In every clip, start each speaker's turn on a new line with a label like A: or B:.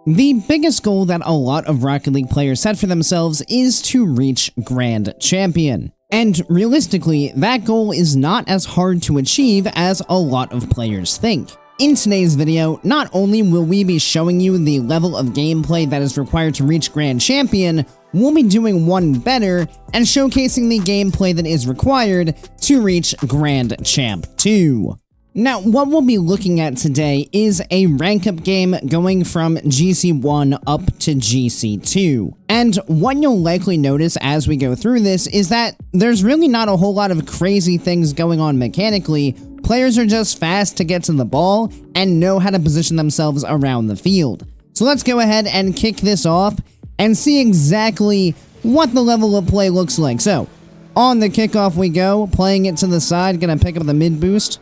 A: The biggest goal that a lot of Rocket League players set for themselves is to reach Grand Champion. And realistically, that goal is not as hard to achieve as a lot of players think. In today's video, not only will we be showing you the level of gameplay that is required to reach Grand Champion, we'll be doing one better and showcasing the gameplay that is required to reach Grand Champ 2. Now, what we'll be looking at today is a rank-up game going from GC1 up to GC2. And what you'll likely notice as we go through this is that there's really not a whole lot of crazy things going on mechanically. Players are just fast to get to the ball and know how to position themselves around the field. So let's go ahead and kick this off and see exactly what the level of play looks like. So, on the kickoff we go, playing it to the side, gonna pick up the mid boost.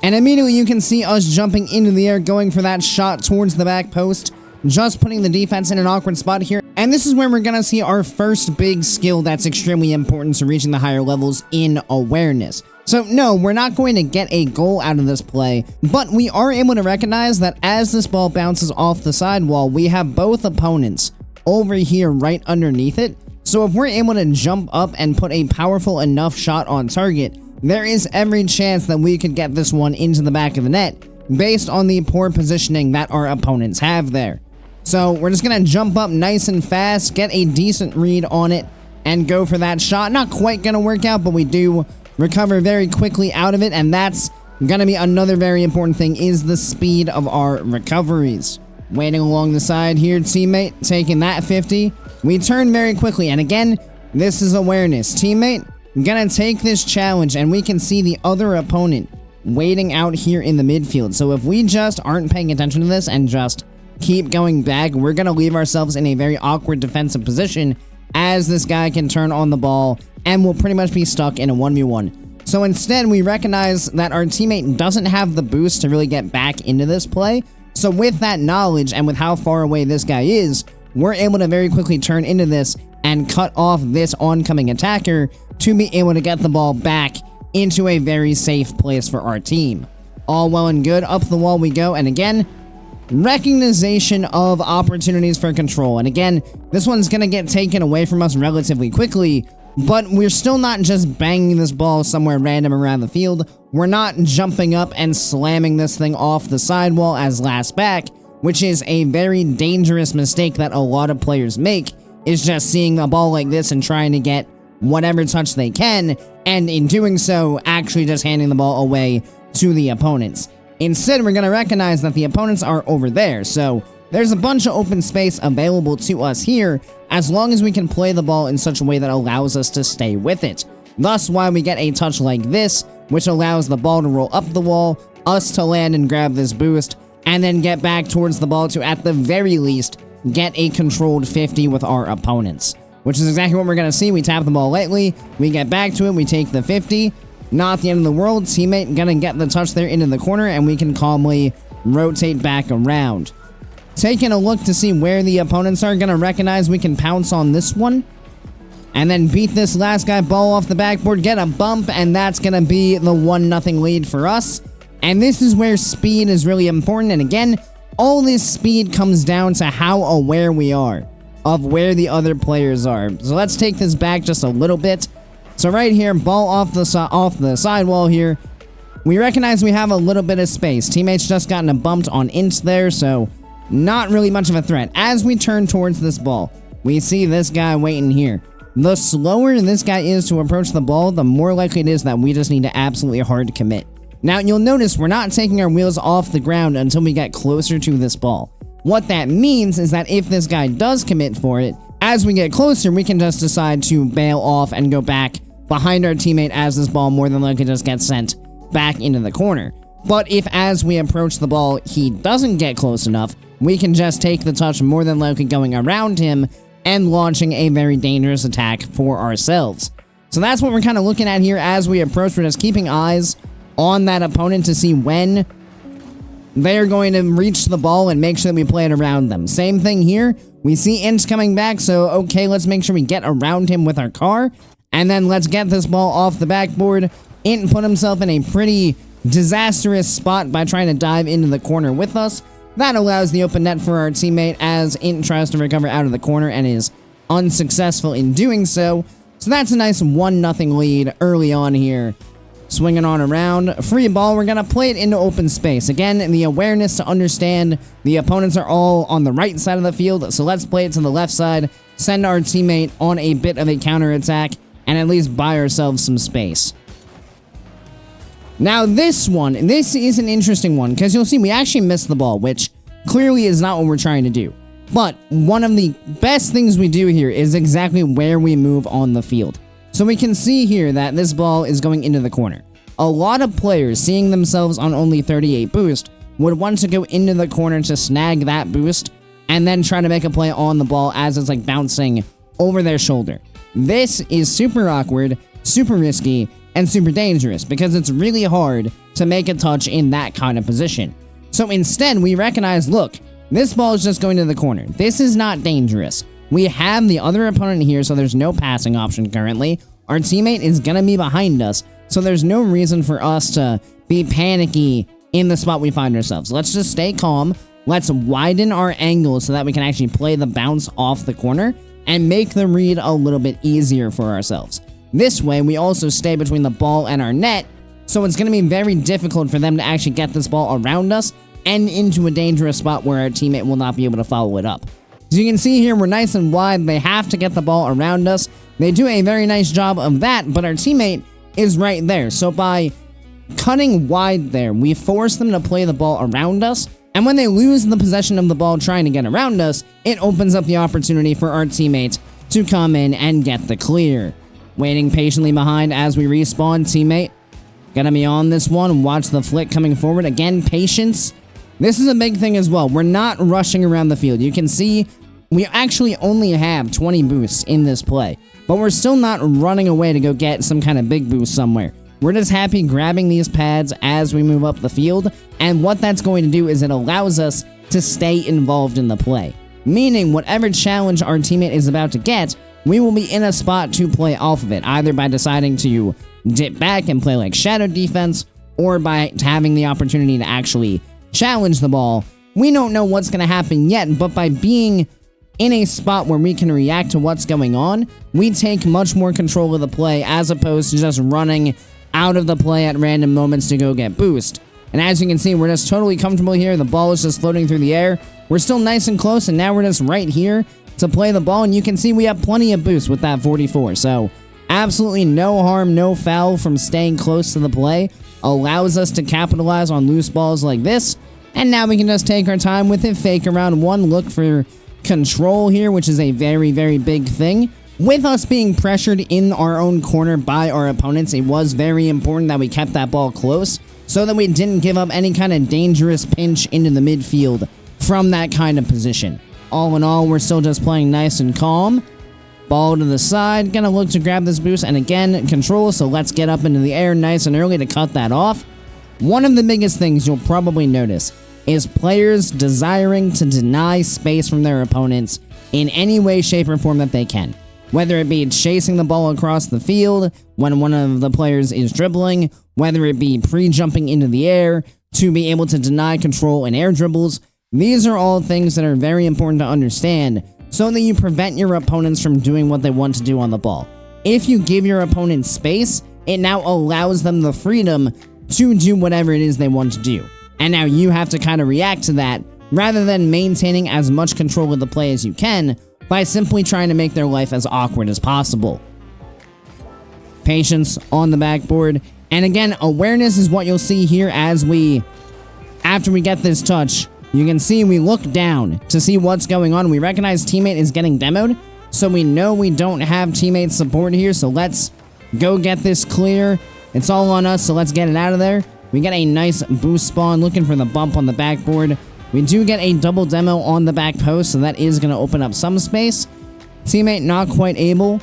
A: And immediately you can see us jumping into the air, going for that shot towards the back post, just putting the defense in an awkward spot here. And this is where we're gonna see our first big skill that's extremely important to reaching the higher levels in awareness. So no, we're not going to get a goal out of this play, but we are able to recognize that as this ball bounces off the sidewall, we have both opponents over here right underneath it. So if we're able to jump up and put a powerful enough shot on target, there is every chance that we could get this one into the back of the net based on the poor positioning that our opponents have there. So we're just going to jump up nice and fast, get a decent read on it, and go for that shot. Not quite going to work out, but we do recover very quickly out of it, and that's going to be another very important thing, is the speed of our recoveries. Waiting along the side here, teammate, taking that 50. We turn very quickly, and again, this is awareness. Teammate, I'm gonna take this challenge, and we can see the other opponent waiting out here in the midfield. So if we just aren't paying attention to this and just keep going back, we're gonna leave ourselves in a very awkward defensive position as this guy can turn on the ball, and we'll pretty much be stuck in a 1v1. So instead, we recognize that our teammate doesn't have the boost to really get back into this play. So with that knowledge and with how far away this guy is, we're able to very quickly turn into this and cut off this oncoming attacker to be able to get the ball back into a very safe place for our team. All well and good, up the wall we go, and again, recognition of opportunities for control. And again, this one's gonna get taken away from us relatively quickly, but we're still not just banging this ball somewhere random around the field. We're not jumping up and slamming this thing off the sidewall as last back, which is a very dangerous mistake that a lot of players make, is just seeing a ball like this and trying to get whatever touch they can, and in doing so, actually just handing the ball away to the opponents. Instead, we're going to recognize that the opponents are over there, so there's a bunch of open space available to us here, as long as we can play the ball in such a way that allows us to stay with it. Thus why we get a touch like this, which allows the ball to roll up the wall, us to land and grab this boost, and then get back towards the ball to, at the very least, get a controlled 50 with our opponents. Which is exactly what we're going to see. We tap the ball lightly, we get back to it, we take the 50. Not the end of the world. Teammate going to get the touch there into the corner, and we can calmly rotate back around. Taking a look to see where the opponents are, going to recognize we can pounce on this one. And then beat this last guy, ball off the backboard, get a bump, and that's going to be the 1-0 lead for us. And this is where speed is really important, and again, all this speed comes down to how aware we are of where the other players are. So let's take this back just a little bit. So right here, ball off the sidewall here. We recognize we have a little bit of space. Teammates just gotten bumped on inch there, so not really much of a threat. As we turn towards this ball, we see this guy waiting here. The slower this guy is to approach the ball, the more likely it is that we just need to absolutely hard commit. Now, you'll notice we're not taking our wheels off the ground until we get closer to this ball. What that means is that if this guy does commit for it, as we get closer, we can just decide to bail off and go back behind our teammate as this ball more than likely just gets sent back into the corner. But if as we approach the ball, he doesn't get close enough, we can just take the touch more than likely going around him and launching a very dangerous attack for ourselves. So that's what we're kind of looking at here as we approach. We're just keeping eyes on that opponent to see when they're going to reach the ball and make sure that we play it around them. Same thing here. We see Inch coming back, so okay, let's make sure we get around him with our car, and then let's get this ball off the backboard. Int put himself in a pretty disastrous spot by trying to dive into the corner with us, That allows the open net for our teammate as Int tries to recover out of the corner and is unsuccessful in doing so. So that's a nice 1-0 lead early on here. Swinging on around, free ball, we're going to play it into open space. Again, the awareness to understand the opponents are all on the right side of the field, so let's play it to the left side, send our teammate on a bit of a counterattack, and at least buy ourselves some space. Now this is an interesting one, because you'll see we actually missed the ball, which clearly is not what we're trying to do. But one of the best things we do here is exactly where we move on the field. So we can see here that this ball is going into the corner. A lot of players, seeing themselves on only 38 boost, would want to go into the corner to snag that boost and then try to make a play on the ball as it's like bouncing over their shoulder. This is super awkward, super risky, and super dangerous because it's really hard to make a touch in that kind of position. So instead, we recognize, look, this ball is just going to the corner. This is not dangerous. We have the other opponent here, so there's no passing option currently. Our teammate is going to be behind us, so there's no reason for us to be panicky in the spot we find ourselves. Let's just stay calm. Let's widen our angle so that we can actually play the bounce off the corner and make the read a little bit easier for ourselves. This way, we also stay between the ball and our net, so it's going to be very difficult for them to actually get this ball around us and into a dangerous spot where our teammate will not be able to follow it up. As you can see here, we're nice and wide. They have to get the ball around us. They do a very nice job of that, but our teammate is right there. So by cutting wide there, we force them to play the ball around us. And when they lose the possession of the ball trying to get around us, it opens up the opportunity for our teammates to come in and get the clear. Waiting patiently behind as we respawn, teammate. Gonna be on this one. Watch the flick coming forward. Again, patience. This is a big thing as well. We're not rushing around the field. You can see we actually only have 20 boosts in this play, but we're still not running away to go get some kind of big boost somewhere. We're just happy grabbing these pads as we move up the field, and what that's going to do is it allows us to stay involved in the play. Meaning, whatever challenge our teammate is about to get, we will be in a spot to play off of it, either by deciding to dip back and play like shadow defense, or by having the opportunity to actually challenge the ball. We don't know what's going to happen yet, but by being in a spot where we can react to what's going on, we take much more control of the play as opposed to just running out of the play at random moments to go get boost. And as you can see, we're just totally comfortable here. The ball is just floating through the air. We're still nice and close, and now we're just right here to play the ball, and you can see we have plenty of boost with that 44. So absolutely no harm, no foul from staying close to the play. Allows us to capitalize on loose balls like this, and now we can just take our time with it, fake around one, look for control here, which is a very, very big thing. With us being pressured in our own corner by our opponents, it was very important that we kept that ball close so that we didn't give up any kind of dangerous pinch into the midfield from that kind of position. All in all, we're still just playing nice and calm. Ball to the side, gonna look to grab this boost, and again, control, so let's get up into the air nice and early to cut that off. One of the biggest things you'll probably notice is players desiring to deny space from their opponents in any way, shape, or form that they can. Whether it be chasing the ball across the field when one of the players is dribbling, whether it be pre-jumping into the air to be able to deny control in air dribbles, these are all things that are very important to understand so that you prevent your opponents from doing what they want to do on the ball. If you give your opponent space, it now allows them the freedom to do whatever it is they want to do. And now you have to kind of react to that rather than maintaining as much control of the play as you can by simply trying to make their life as awkward as possible. Patience on the backboard. And again, awareness is what you'll see here as after we get this touch, you can see we look down to see what's going on. We recognize teammate is getting demoed, so we know we don't have teammate support here, so let's go get this clear. It's all on us, so let's get it out of there. We get a nice boost spawn, looking for the bump on the backboard. We do get a double demo on the back post, so that is going to open up some space. Teammate not quite able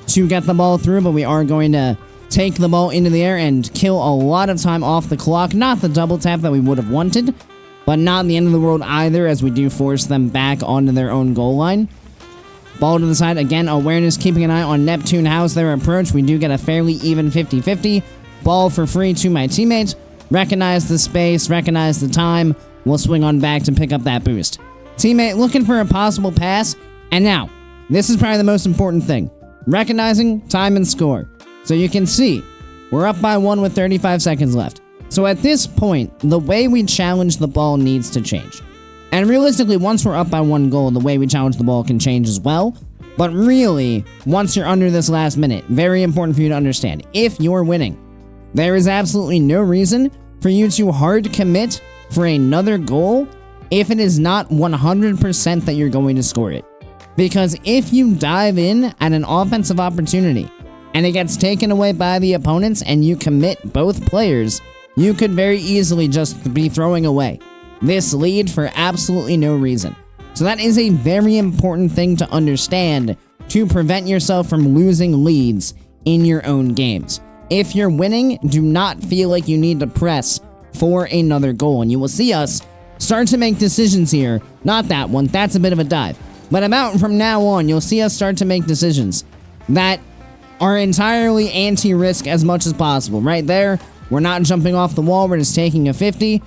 A: to get the ball through, but we are going to take the ball into the air and kill a lot of time off the clock. Not the double tap that we would have wanted, but not the end of the world either, as we do force them back onto their own goal line. Ball to the side. Again, awareness, keeping an eye on Neptune. How's their approach? We do get a fairly even 50-50. Ball for free to my teammates. Recognize the space, recognize the time. will swing on back to pick up that boost. Teammate looking for a possible pass, and now, this is probably the most important thing. Recognizing time and score. So you can see, we're up by 1 with 35 seconds left. So at this point, the way we challenge the ball needs to change. And realistically, once we're up by 1 goal, the way we challenge the ball can change as well. But really, once you're under this last minute, very important for you to understand, if you're winning, there is absolutely no reason for you to hard commit for another goal if it is not 100% that you're going to score it. Because if you dive in at an offensive opportunity and it gets taken away by the opponents and you commit both players, you could very easily just be throwing away this lead for absolutely no reason. So that is a very important thing to understand to prevent yourself from losing leads in your own games. If you're winning, do not feel like you need to press for another goal. And you will see us start to make decisions here. Not that one, that's a bit of a dive. But about from now on, you'll see us start to make decisions that are entirely anti-risk as much as possible. Right there, we're not jumping off the wall, we're just taking a 50.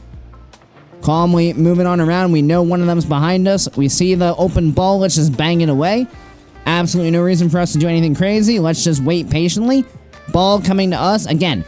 A: Calmly moving on around. We know one of them's behind us. We see the open ball. Let's just bang it away. Absolutely no reason for us to do anything crazy. Let's just wait patiently. Ball coming to us. Again,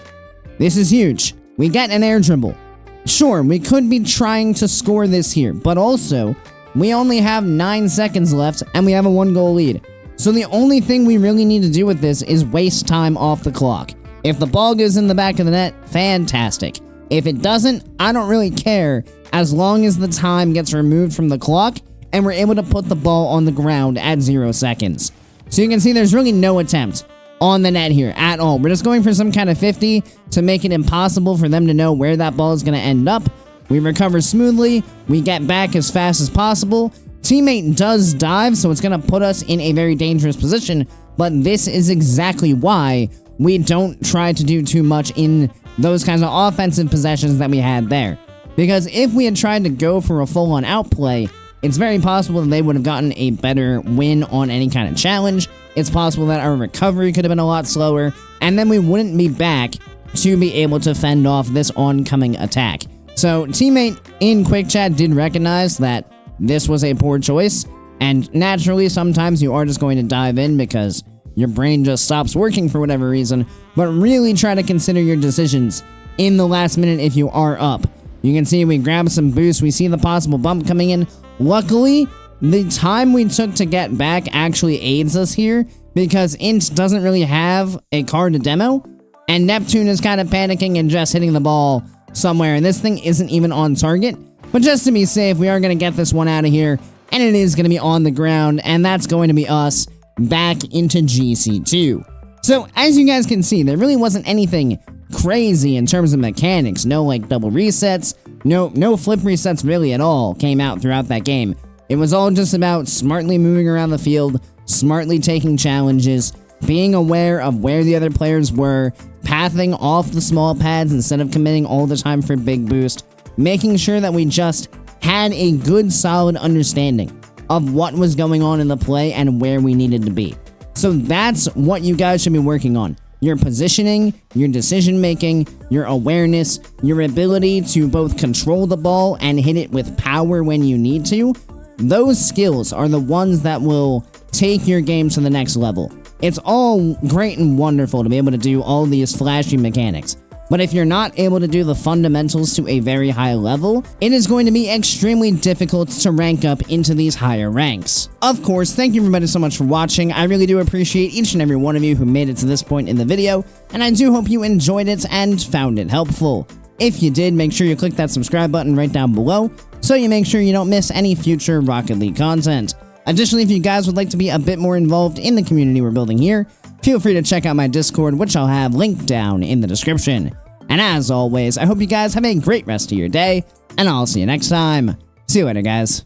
A: this is huge. We get an air dribble. Sure, we could be trying to score this here, but also, we only have 9 seconds left, and we have a 1-goal lead. So the only thing we really need to do with this is waste time off the clock. If the ball goes in the back of the net, fantastic. If it doesn't, I don't really care, as long as the time gets removed from the clock and we're able to put the ball on the ground at 0 seconds. So you can see there's really no attempt on the net here at all. We're just going for some kind of 50 to make it impossible for them to know where that ball is going to end up. We recover smoothly. We get back as fast as possible. Teammate does dive, so it's going to put us in a very dangerous position, but this is exactly why we don't try to do too much in those kinds of offensive possessions that we had there. Because if we had tried to go for a full-on outplay, it's very possible that they would have gotten a better win on any kind of challenge. It's possible that our recovery could have been a lot slower, and then we wouldn't be back to be able to fend off this oncoming attack. So, teammate in Quick Chat did recognize that this was a poor choice, and naturally, sometimes you are just going to dive in because your brain just stops working for whatever reason, but really try to consider your decisions in the last minute if you are up. You can see we grab some boost, we see the possible bump coming in. Luckily, the time we took to get back actually aids us here, because Int doesn't really have a card to demo, and Neptune is kind of panicking and just hitting the ball somewhere, and this thing isn't even on target. But just to be safe, we are going to get this one out of here, and it is going to be on the ground, and that's going to be us back into GC2. So, as you guys can see, there really wasn't anything crazy in terms of mechanics. No, like, double resets, no flip resets really at all came out throughout that game. It was all just about smartly moving around the field, smartly taking challenges, being aware of where the other players were, pathing off the small pads instead of committing all the time for big boost, making sure that we just had a good solid understanding of what was going on in the play and where we needed to be. So that's what you guys should be working on. Your positioning, your decision making, your awareness, your ability to both control the ball and hit it with power when you need to. Those skills are the ones that will take your game to the next level. It's all great and wonderful to be able to do all these flashy mechanics, but if you're not able to do the fundamentals to a very high level, it is going to be extremely difficult to rank up into these higher ranks. Of course, thank you everybody so much for watching. I really do appreciate each and every one of you who made it to this point in the video, and I do hope you enjoyed it and found it helpful. If you did, make sure you click that subscribe button right down below, so you make sure you don't miss any future Rocket League content. Additionally, if you guys would like to be a bit more involved in the community we're building here, feel free to check out my Discord, which I'll have linked down in the description. And as always, I hope you guys have a great rest of your day, and I'll see you next time. See you later, guys.